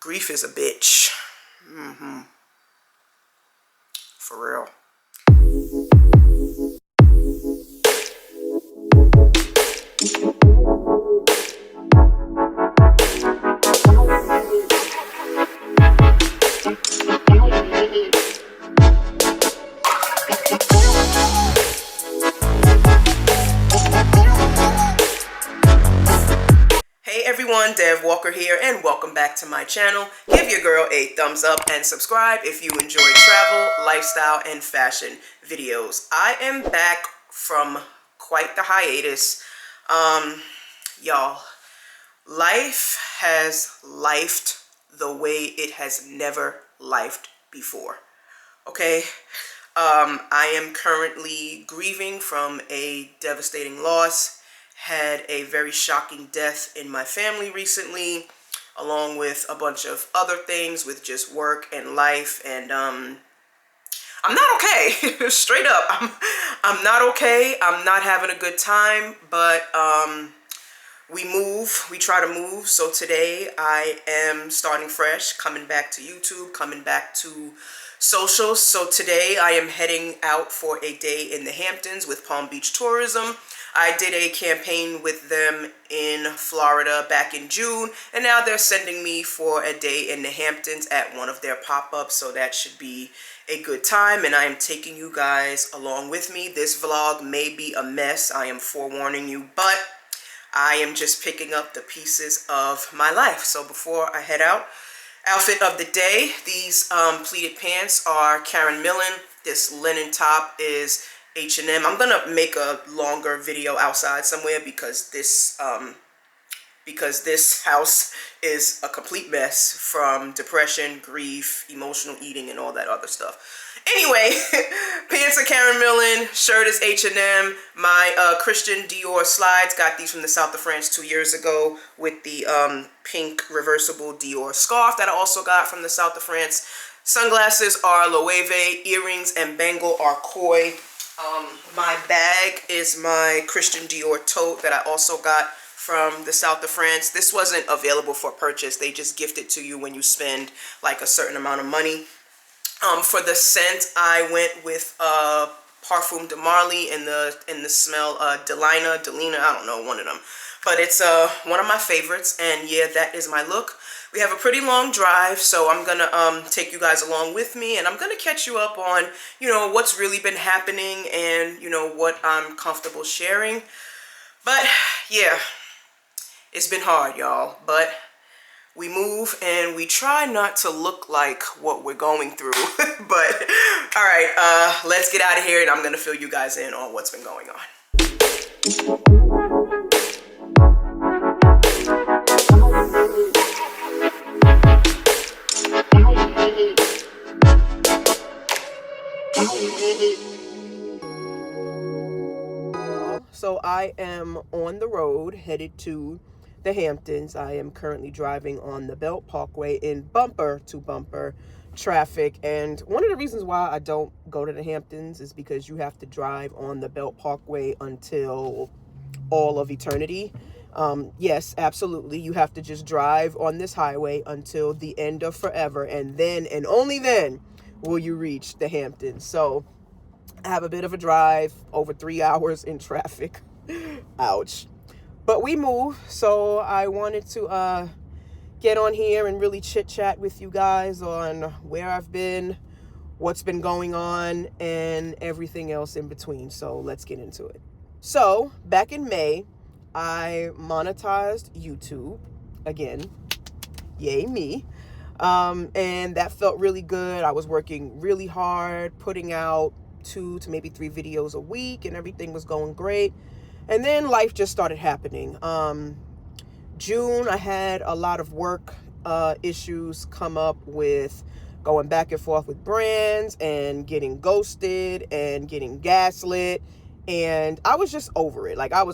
Grief is a bitch. For real. Dev Walker here, and welcome back to my channel. Give your girl a thumbs up and subscribe if you enjoy travel, lifestyle, and fashion videos. I am back from quite the hiatus. Y'all, life has lifed the way it has never lifed before. Okay? I am currently grieving from a devastating loss. Had a very shocking death in my family recently, along with a bunch of other things with just work and life, and I'm not okay. Straight up, I'm not okay. I'm not having a good time, but we try to move. So today I am starting fresh, coming back to YouTube, coming back to socials. So today I am heading out for a day in the Hamptons with Palm Beach Tourism. I did a campaign with them in Florida back in June, and now they're sending me for a day in the Hamptons at one of their pop-ups, so that should be a good time, and I am taking you guys along with me. This vlog may be a mess, I am forewarning you, but I am just picking up the pieces of my life. So before I head out, outfit of the day, these pleated pants are Karen Millen. This linen top is H&M. I'm gonna make a longer video outside somewhere because this house is a complete mess from depression, grief, emotional eating, and all that other stuff. Anyway, pants are Karen Millen, shirt is H&M. My Christian Dior slides, got these from the south of France 2 years ago with the pink reversible Dior scarf that I also got from the south of France. Sunglasses are Loewe, earrings and bangle are Koi. My bag is my Christian Dior tote that I also got from the south of France. This wasn't available for purchase. They just gift it to you when you spend like a certain amount of money. For the scent, I went with Parfum de Marly in the smell Delina, I don't know, one of them. But it's one of my favorites, and yeah, that is my look. We have a pretty long drive, so I'm gonna take you guys along with me, and I'm gonna catch you up on, you know, what's really been happening and, you know, what I'm comfortable sharing. But yeah, it's been hard, y'all, but we move and we try not to look like what we're going through. But all right, let's get out of here, and I'm gonna fill you guys in on what's been going on. So I am on the road headed to the Hamptons. I am currently driving on the Belt Parkway in bumper to bumper traffic, and one of the reasons why I don't go to the Hamptons is because you have to drive on the Belt Parkway until all of eternity. Yes, absolutely, you have to just drive on this highway until the end of forever, and then and only then will you reach the Hamptons. So I have a bit of a drive, over 3 hours in traffic. Ouch. But we move, so I wanted to get on here and really chit chat with you guys on where I've been, what's been going on, and everything else in between. So let's get into it. So back in May, I monetized YouTube again. Yay me. And that felt really good. I was working really hard, putting out 2 to maybe 3 videos a week, and everything was going great. And then life just started happening. June, I had a lot of work issues come up with going back and forth with brands and getting ghosted and getting gaslit. And I was just over it. Like, I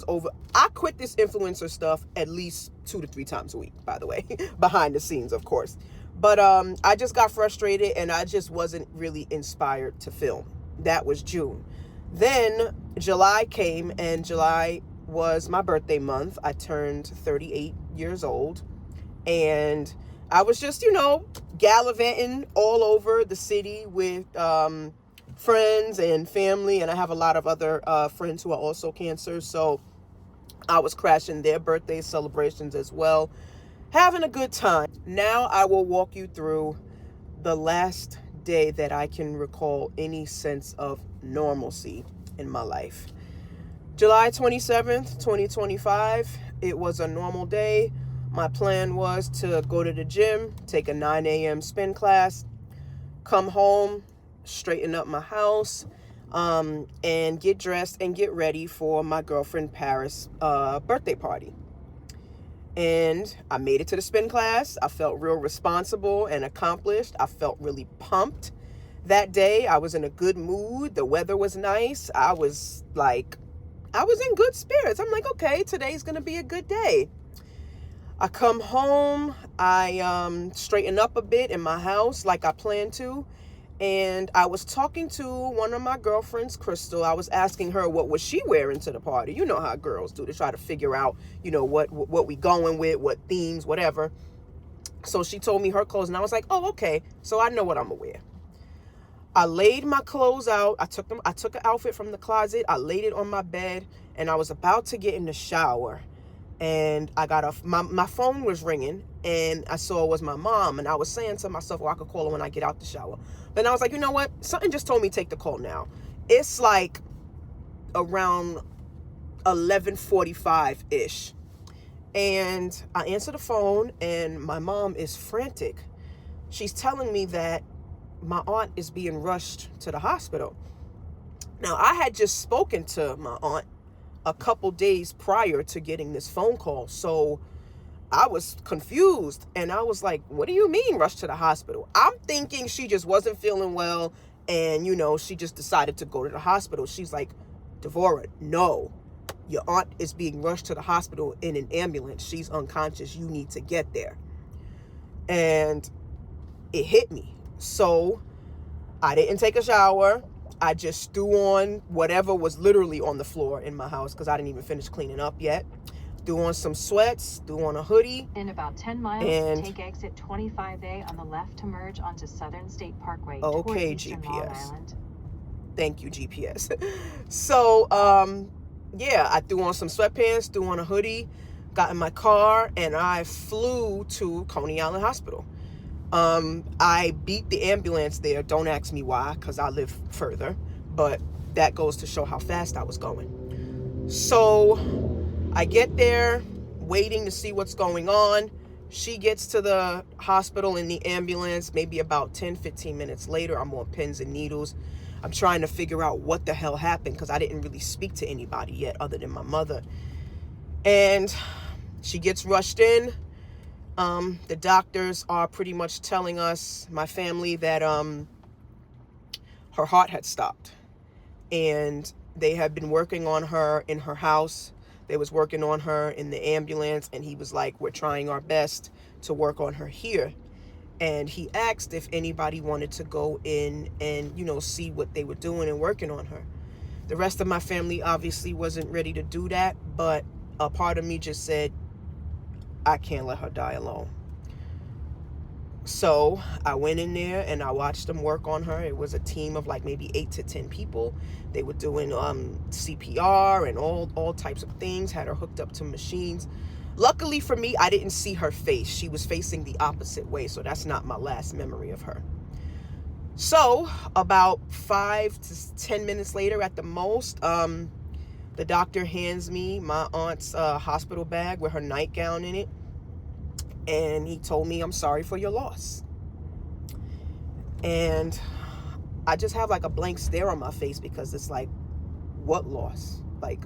quit this influencer stuff at least 2 to 3 times a week, by the way, behind the scenes, of course. But I just got frustrated, and I just wasn't really inspired to film. That was June. Then July came, and July was my birthday month. I turned 38 years old, and I was just, gallivanting all over the city with friends and family. And I have a lot of other friends who are also cancers. So I was crashing their birthday celebrations as well, having a good time. Now I will walk you through the last day that I can recall any sense of normalcy in my life. July 27th, 2025. It was a normal day. My plan was to go to the gym, take a 9 a.m. spin class, come home, straighten up my house, and get dressed and get ready for my girlfriend Paris' birthday party. And I made it to the spin class. I felt real responsible and accomplished. I felt really pumped that day. I was in a good mood. The weather was nice. I was in good spirits. I'm like, okay, today's going to be a good day. I come home. I straighten up a bit in my house like I planned to. And I was talking to one of my girlfriends, Crystal. I was asking her what was she wearing to the party. You know how girls do to try to figure out, what we going with, what themes, whatever. So she told me her clothes, and I was like, oh, okay. So I know what I'm gonna wear. I laid my clothes out. I took an outfit from the closet. I laid it on my bed, and I was about to get in the shower. And I got my phone was ringing, and I saw it was my mom. And I was saying to myself, I could call her when I get out the shower. Then I was like, you know what? Something just told me take the call now. It's like around 11:45-ish. And I answer the phone, and my mom is frantic. She's telling me that my aunt is being rushed to the hospital. Now, I had just spoken to my aunt a couple days prior to getting this phone call. So I was confused, and I was like, what do you mean rushed to the hospital? I'm thinking she just wasn't feeling well, and she just decided to go to the hospital. She's like, Devorah, no, your aunt is being rushed to the hospital in an ambulance. She's unconscious. You need to get there. And it hit me. So I didn't take a shower. I just threw on whatever was literally on the floor in my house because I didn't even finish cleaning up yet. Threw on some sweats, threw on a hoodie. In about 10 miles, take exit 25A on the left to merge onto Southern State Parkway. Okay, GPS. Thank you, GPS. So, I threw on some sweatpants, threw on a hoodie, got in my car, and I flew to Coney Island Hospital. I beat the ambulance there. Don't ask me why, because I live further. But that goes to show how fast I was going. So I get there, waiting to see what's going on. She gets to the hospital in the ambulance. Maybe about 10, 15 minutes later, I'm on pins and needles. I'm trying to figure out what the hell happened because I didn't really speak to anybody yet other than my mother. And she gets rushed in. The doctors are pretty much telling us, my family, that her heart had stopped. And they had been working on her in her house. They was working on her in the ambulance. And he was like, we're trying our best to work on her here. And he asked if anybody wanted to go in and, see what they were doing and working on her. The rest of my family obviously wasn't ready to do that. But a part of me just said, I can't let her die alone. So I went in there and I watched them work on her. It was a team of like maybe 8 to 10 people. They were doing CPR and all types of things, had her hooked up to machines. Luckily for me, I didn't see her face. She was facing the opposite way, so that's not my last memory of her. So about 5 to 10 minutes later at the most, the doctor hands me my aunt's hospital bag with her nightgown in it. And he told me, I'm sorry for your loss. And I just have like a blank stare on my face because it's like, what loss? Like,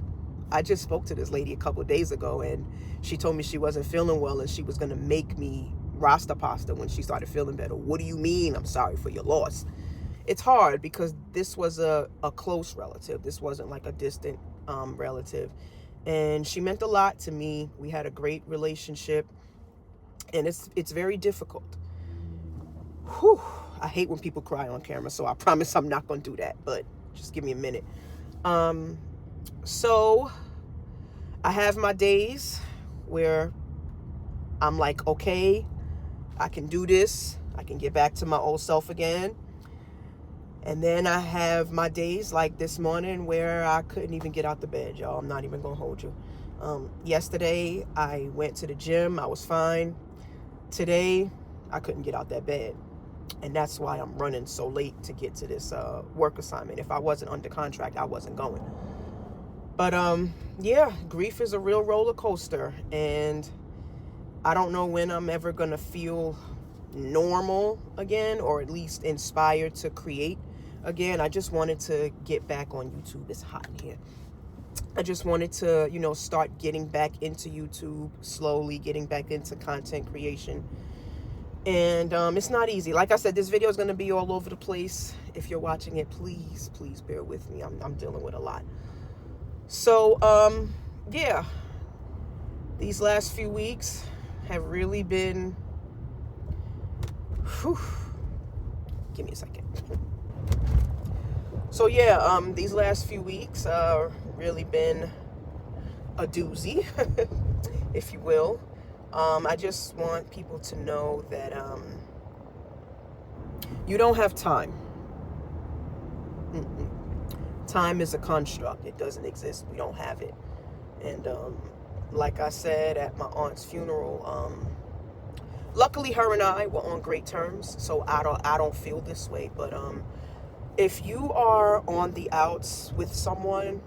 I just spoke to this lady a couple of days ago and she told me she wasn't feeling well and she was going to make me Rasta pasta when she started feeling better. What do you mean I'm sorry for your loss? It's hard because this was a close relative. This wasn't like a distant relative. And she meant a lot to me. We had a great relationship. And it's very difficult. Whew. I hate when people cry on camera, so I promise I'm not going to do that. But just give me a minute. So I have my days where I'm like, okay, I can do this. I can get back to my old self again. And then I have my days like this morning where I couldn't even get out the bed, y'all. I'm not even gonna hold you. Yesterday, I went to the gym. I was fine. Today, I couldn't get out that bed. And that's why I'm running so late to get to this work assignment. If I wasn't under contract, I wasn't going. But yeah, grief is a real roller coaster. And I don't know when I'm ever going to feel normal again, or at least inspired to create again. I just wanted to get back on YouTube. It's hot in here. I just wanted to, you know, start getting back into YouTube, slowly getting back into content creation. And it's not easy. Like I said, this video is going to be all over the place. If you're watching it, please bear with me. I'm dealing with a lot. So, yeah, these last few weeks have really been, whew, give me a second. So yeah, these last few weeks really been a doozy, if you will. I just want people to know that you don't have time. Time is a construct. It doesn't exist. We don't have it. And like I said at my aunt's funeral, luckily her and I were on great terms, so I don't feel this way. But if you are on the outs with someone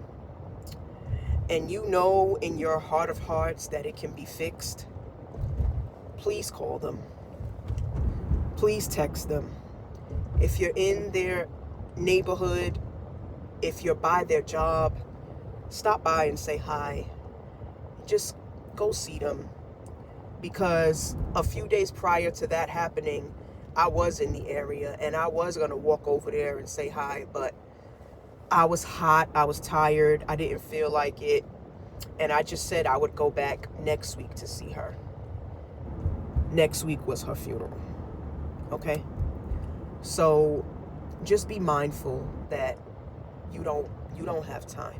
and you know in your heart of hearts that it can be fixed, please call them. Please text them. If you're in their neighborhood, if you're by their job, stop by and say hi. Just go see them. Because a few days prior to that happening, I was in the area and I was going to walk over there and say hi, but I was hot, I was tired, I didn't feel like it, and I just said I would go back next week to see her. Next week was her funeral, okay? So just be mindful that you don't have time.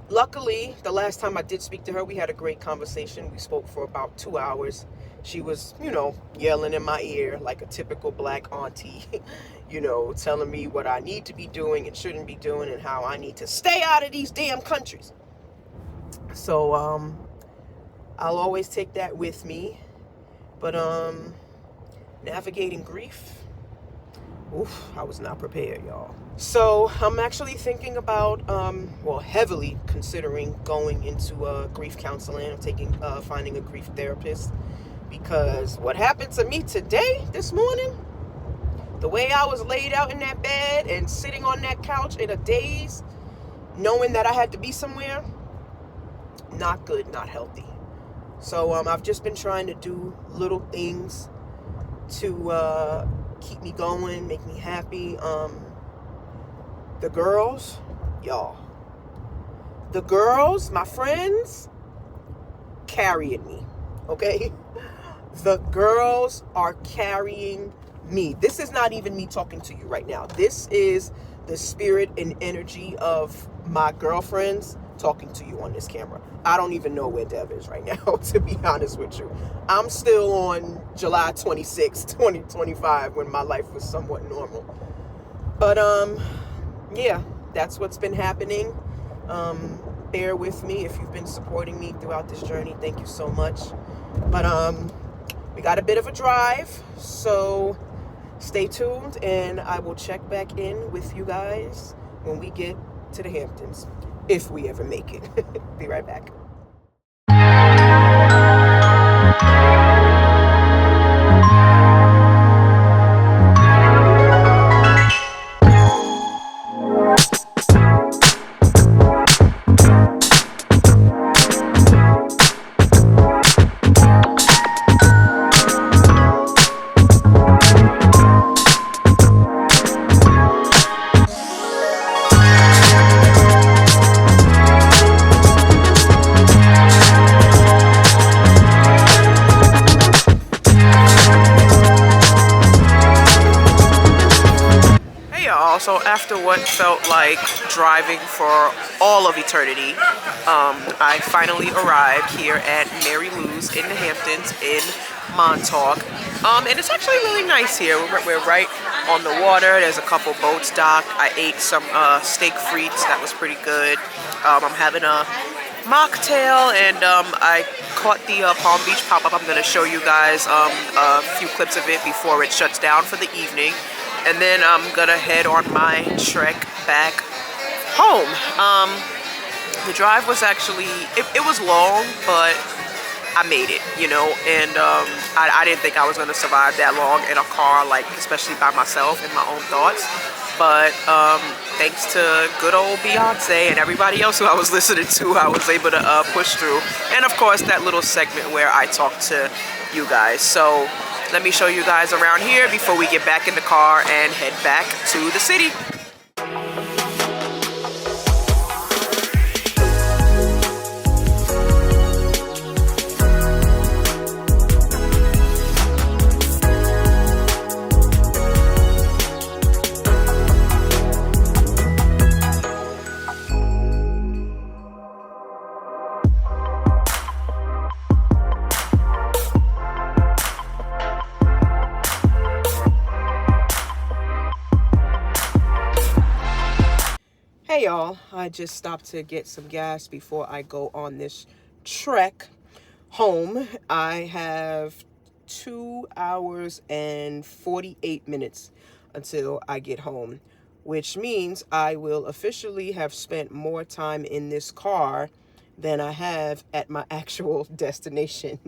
Luckily, the last time I did speak to her, we had a great conversation. We spoke for about 2 hours. She was, you know, yelling in my ear like a typical black auntie, you know, telling me what I need to be doing and shouldn't be doing and how I need to stay out of these damn countries. So I'll always take that with me. But navigating grief, oof, I was not prepared, y'all. So I'm actually thinking about, heavily considering going into grief counseling, finding a grief therapist, because what happened to me today, this morning, the way I was laid out in that bed and sitting on that couch in a daze, knowing that I had to be somewhere, not good, not healthy. So I've just been trying to do little things to keep me going, make me happy. The girls, y'all. The girls, my friends, carrying me, okay? The girls are carrying me. This is not even me talking to you right now. This is the spirit and energy of my girlfriends talking to you on this camera. I don't even know where Dev is right now, to be honest with you. I'm still on July 26, 2025, when my life was somewhat normal. But, yeah, that's what's been happening. Bear with me if you've been supporting me throughout this journey. Thank you so much. But, we got a bit of a drive, so stay tuned, and I will check back in with you guys when we get to the Hamptons, if we ever make it. Be right back. So after what felt like driving for all of eternity, I finally arrived here at Mary Lou's in the Hamptons in Montauk. And it's actually really nice here. We're right on the water. There's a couple boats docked. I ate some steak frites. That was pretty good. I'm having a mocktail, and I caught the Palm Beach pop-up. I'm going to show you guys a few clips of it before it shuts down for the evening. And then I'm going to head on my trek back home. The drive was actually, it was long, but I made it, you know, and I didn't think I was going to survive that long in a car, like, especially by myself and my own thoughts. But thanks to good old Beyonce and everybody else who I was listening to, I was able to push through. And of course, that little segment where I talk to you guys. So let me show you guys around here before we get back in the car and head back to the city. Hey y'all, I just stopped to get some gas before I go on this trek home. I have 2 hours and 48 minutes until I get home, which means I will officially have spent more time in this car than I have at my actual destination.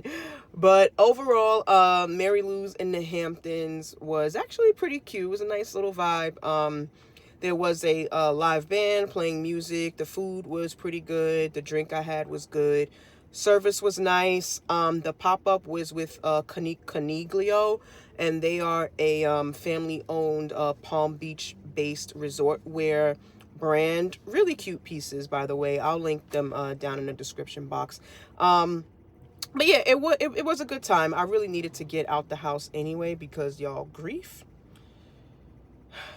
But overall, Mary Lou's in the Hamptons was actually pretty cute. It was a nice little vibe. There was a live band playing music. The food was pretty good. The drink I had was good. Service was nice. The pop-up was with Coniglio, and they are a family-owned Palm Beach-based resort wear brand. Really cute pieces, by the way. I'll link them down in the description box. But yeah, it was a good time. I really needed to get out the house anyway because, y'all, grief,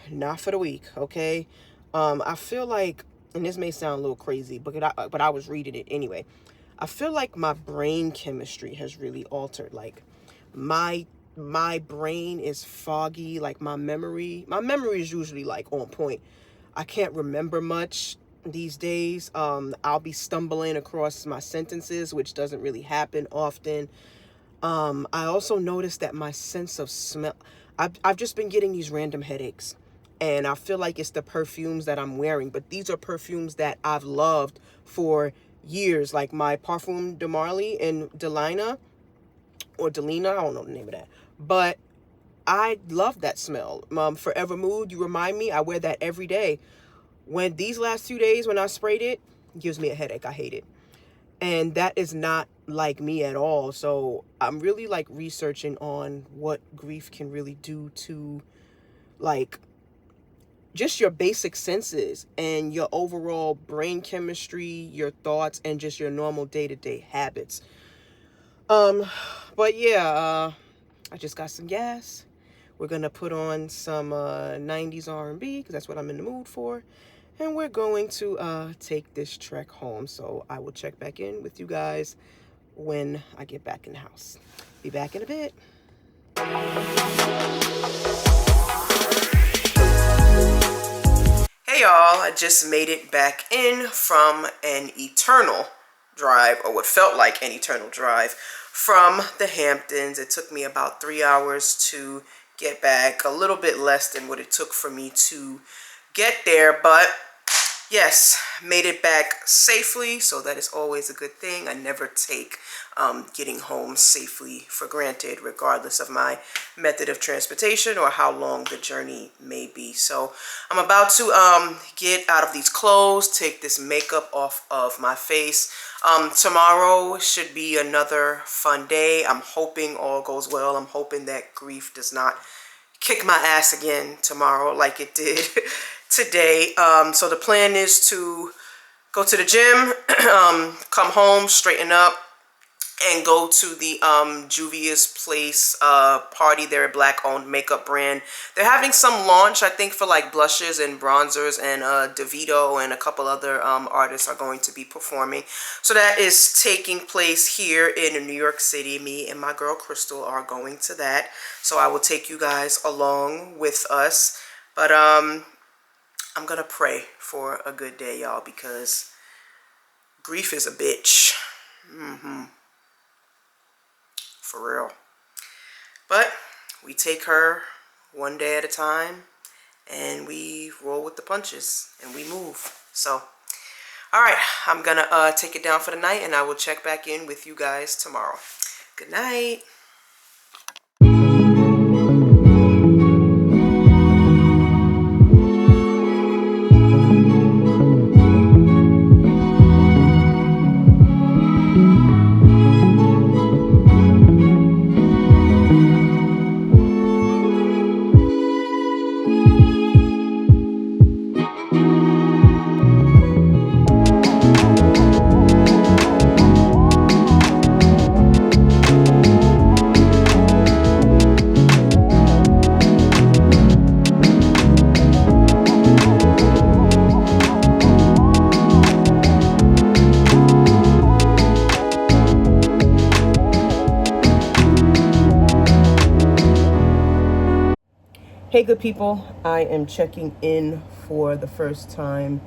not for the weak, okay? I feel like, and this may sound a little crazy, but I was reading it anyway. I feel like my brain chemistry has really altered. Like my brain is foggy. Like my memory is usually like on point. I can't remember much these days. I'll be stumbling across my sentences, which doesn't really happen often. I also noticed that my sense of smell, I've just been getting these random headaches. And I feel like it's the perfumes that I'm wearing. But these are perfumes that I've loved for years. Like my Parfum de Marly and Delina. Or Delina. I don't know the name of that. But I love that smell. Forever Mood, you remind me. I wear that every day. When these last 2 days, when I sprayed it, it gives me a headache. I hate it. And that is not like me at all. So I'm really like researching on what grief can really do to like just your basic senses and your overall brain chemistry, your thoughts, and just your normal day-to-day habits. But yeah, I just got some gas. We're gonna put on some 90s R&B because that's what I'm in the mood for. And we're going to take this trek home. So I will check back in with you guys when I get back in the house. Be back in a bit. Hey y'all, I just made it back in from an eternal drive, or what felt like an eternal drive, from the Hamptons. It took me about 3 hours to get back, a little bit less than what it took for me to get there, but yes, made it back safely, so that is always a good thing. I never take getting home safely for granted, regardless of my method of transportation or how long the journey may be. So I'm about to get out of these clothes, take this makeup off of my face. Tomorrow should be another fun day. I'm hoping all goes well. I'm hoping that grief does not kick my ass again tomorrow like it did today. So the plan is to go to the gym, come home, straighten up, and go to the Juvia's Place party. They're a black-owned makeup brand. They're having some launch, I think, for like blushes and bronzers, and DeVito and a couple other artists are going to be performing. So that is taking place here in New York City. Me and my girl Crystal are going to that. So I will take you guys along with us. But I'm gonna pray for a good day, y'all, because grief is a bitch. For real. But we take her one day at a time, and we roll with the punches, and we move. So, all right, I'm gonna take it down for the night, and I will check back in with you guys tomorrow. Good night. Hey good people, I am checking in for the first time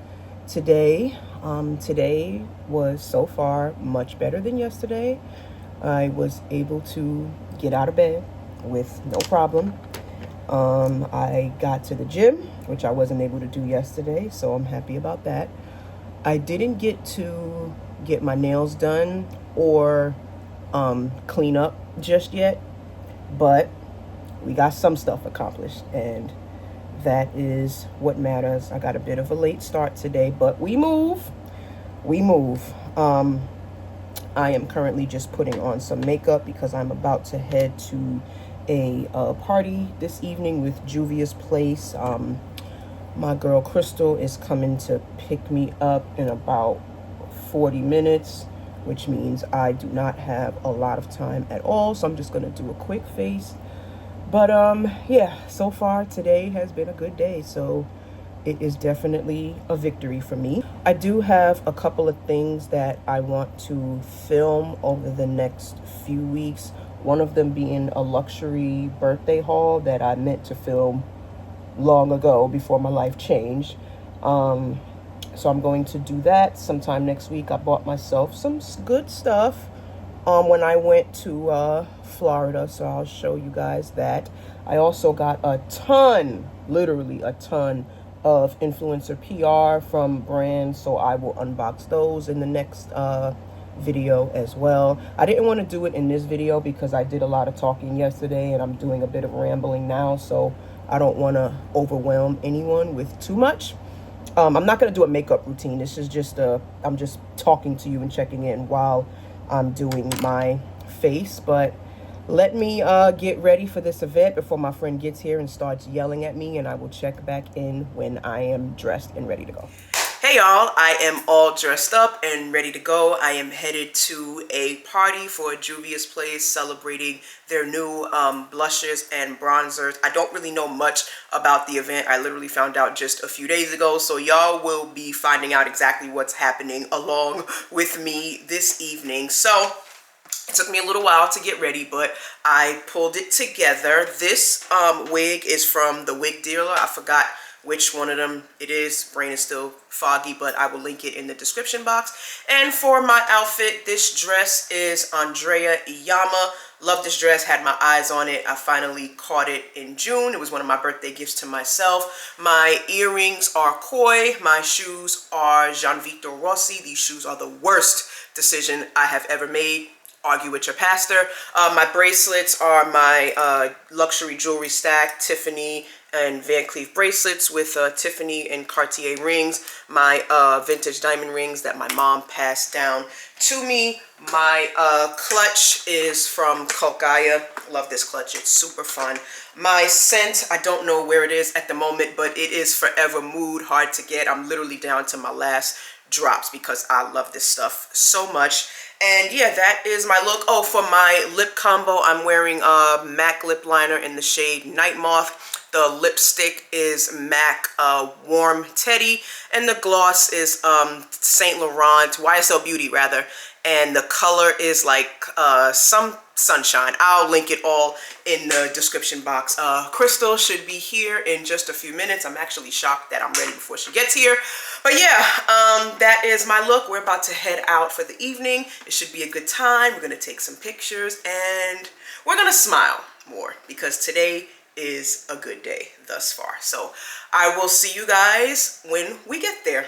today. Today was so far much better than yesterday. I was able to get out of bed with no problem. I got to the gym, which I wasn't able to do yesterday, so I'm happy about that. I didn't get to get my nails done or clean up just yet, but we got some stuff accomplished, and that is what matters. I got a bit of a late start today, but we move. I am currently just putting on some makeup because I'm about to head to a party this evening with Juvia's Place. My girl Crystal is coming to pick me up in about 40 minutes, which means I do not have a lot of time at all, so I'm just going to do a quick face. But yeah, so far today has been a good day, so it is definitely a victory for me. I do have a couple of things that I want to film over the next few weeks. One of them being a luxury birthday haul that I meant to film long ago before my life changed. So I'm going to do that sometime next week. I bought myself some good stuff when I went to Florida, so I'll show you guys that. I also got a ton, literally a ton of influencer PR from brands, so I will unbox those in the next video as well. I didn't want to do it in this video because I did a lot of talking yesterday and I'm doing a bit of rambling now, so I don't want to overwhelm anyone with too much. I'm not going to do a makeup routine. This is just I'm just talking to you and checking in while I'm doing my face. But let me get ready for this event before my friend gets here and starts yelling at me, and I will check back in when I am dressed and ready to go. Hey y'all, I am all dressed up and ready to go. I am headed to a party for Juvia's Place celebrating their new blushes and bronzers. I don't really know much about the event. I literally found out just a few days ago, so y'all will be finding out exactly what's happening along with me this evening. So it took me a little while to get ready, but I pulled it together. This wig is from the wig dealer. I forgot which one of them it is. Brain is still foggy, but I will link it in the description box. And for my outfit, this dress is Andrea Iyama. Love this dress, had my eyes on it. I finally caught it in June. It was one of my birthday gifts to myself. My earrings are Koi. My shoes are Gianvito Rossi. These shoes are the worst decision I have ever made. Argue with your pastor. My bracelets are my luxury jewelry stack, Tiffany and Van Cleef bracelets with Tiffany and Cartier rings. My vintage diamond rings that my mom passed down to me. My clutch is from Kulkaya. Love this clutch. It's super fun. My scent, I don't know where it is at the moment, but it is Forever Mood. Hard to get. I'm literally down to my last drops because I love this stuff so much. And yeah, that is my look. Oh, for my lip combo, I'm wearing a MAC lip liner in the shade Night Moth. The lipstick is MAC Warm Teddy, and the gloss is Saint Laurent, YSL Beauty rather, and the color is like some sunshine. I'll link it all in the description box. Crystal should be here in just a few minutes. I'm actually shocked that I'm ready before she gets here. But yeah, that is my look. We're about to head out for the evening. It should be a good time. We're gonna take some pictures and we're gonna smile more because today is a good day thus far. So I will see you guys when we get there.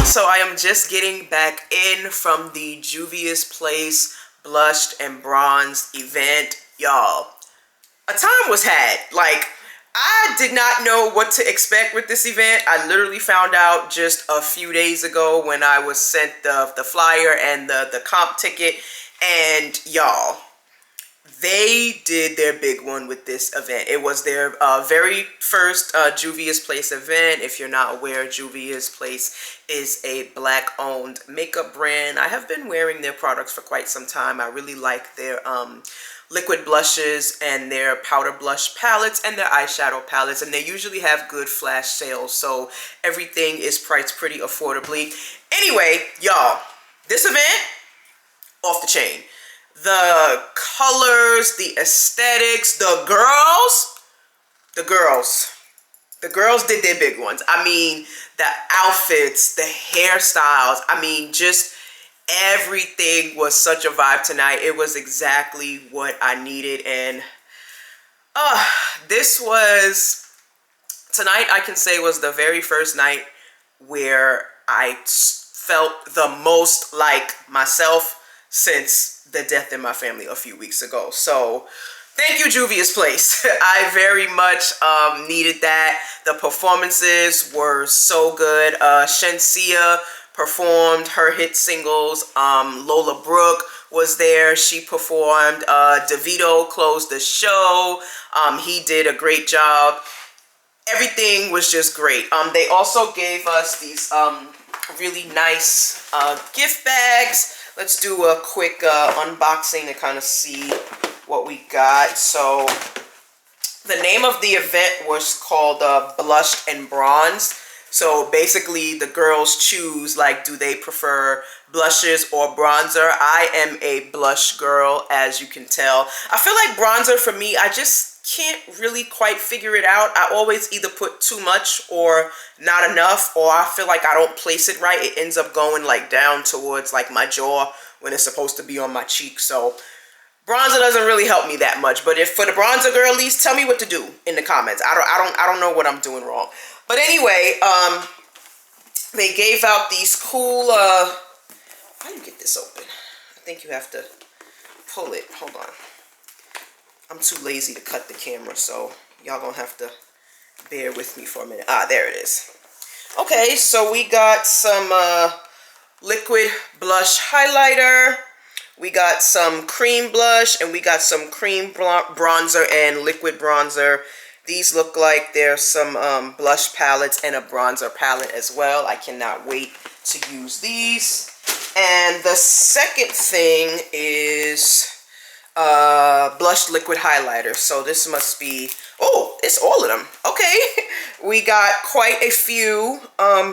So I am just getting back in from the Juvia's Place Blushed and Bronzed event. Y'all, a time was had. Like, I did not know what to expect with this event. I literally found out just a few days ago when I was sent the flyer and the comp ticket. And y'all, they did their big one with this event. It was their very first Juvia's Place event. If you're not aware, Juvia's Place is a Black-owned makeup brand. I have been wearing their products for quite some time. I really like their liquid blushes and their powder blush palettes and their eyeshadow palettes, and they usually have good flash sales, so everything is priced pretty affordably. Anyway, y'all, this event, off the chain. The colors, the aesthetics, the girls did their big ones. I mean, the outfits, the hairstyles, I mean, just everything was such a vibe tonight. It was exactly what I needed. And this was, tonight I can say was the very first night where I felt the most like myself since the death in my family a few weeks ago. So thank you, Juvia's Place. I very much needed that. The performances were so good. Shensia performed her hit singles. Lola Brooke was there. She performed. DeVito closed the show. He did a great job. Everything was just great. They also gave us these really nice gift bags. Let's do a quick unboxing to kind of see what we got. So the name of the event was called Blushed and Bronzed. So basically the girls choose, like, do they prefer blushes or bronzer? I am a blush girl, as you can tell. I feel like bronzer for me, I just can't really quite figure it out. I always either put too much or not enough, or I feel like I don't place it right. It ends up going like down towards like my jaw when it's supposed to be on my cheek. So bronzer doesn't really help me that much. But if for the bronzer girlies, tell me what to do in the comments. I don't know what I'm doing wrong. But anyway, they gave out these cool how do you get this open? I think you have to pull it. Hold on. I'm too lazy to cut the camera, so y'all gonna have to bear with me for a minute. Ah, there it is. Okay, so we got some liquid blush highlighter. We got some cream blush, and we got some cream bronzer and liquid bronzer. These look like there's some blush palettes and a bronzer palette as well. I cannot wait to use these. And the second thing is blush liquid highlighter. So this must be, oh, it's all of them. Okay, we got quite a few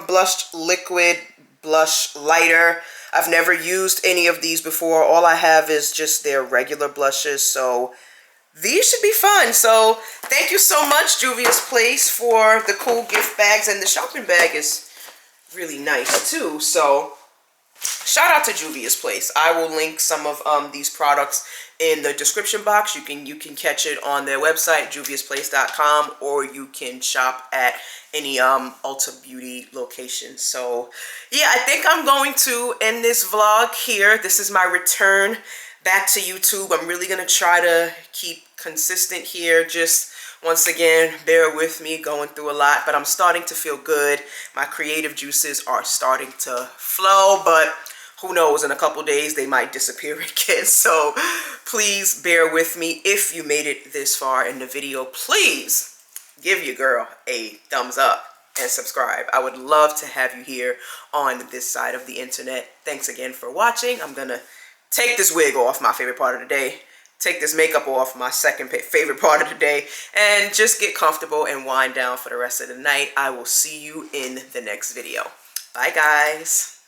blush liquid blush lighter. I've never used any of these before. All I have is just their regular blushes, so these should be fun. So thank you so much, Juvia's Place, for the cool gift bags, and the shopping bag is really nice too. So shout out to Juvia's Place. I will link some of these products in the description box. You can catch it on their website, juviasplace.com, or you can shop at any Ulta Beauty location. So yeah, I think I'm going to end this vlog here. This is my return back to YouTube. I'm really gonna try to keep consistent here. Just once again, bear with me, going through a lot, but I'm starting to feel good. My creative juices are starting to flow, but who knows, in a couple days they might disappear again. So please bear with me. If you made it this far in the video, please give your girl a thumbs up and subscribe. I would love to have you here on this side of the internet. Thanks again for watching. I'm gonna take this wig off, my favorite part of the day. Take this makeup off, my second favorite part of the day. And just get comfortable and wind down for the rest of the night. I will see you in the next video. Bye, guys.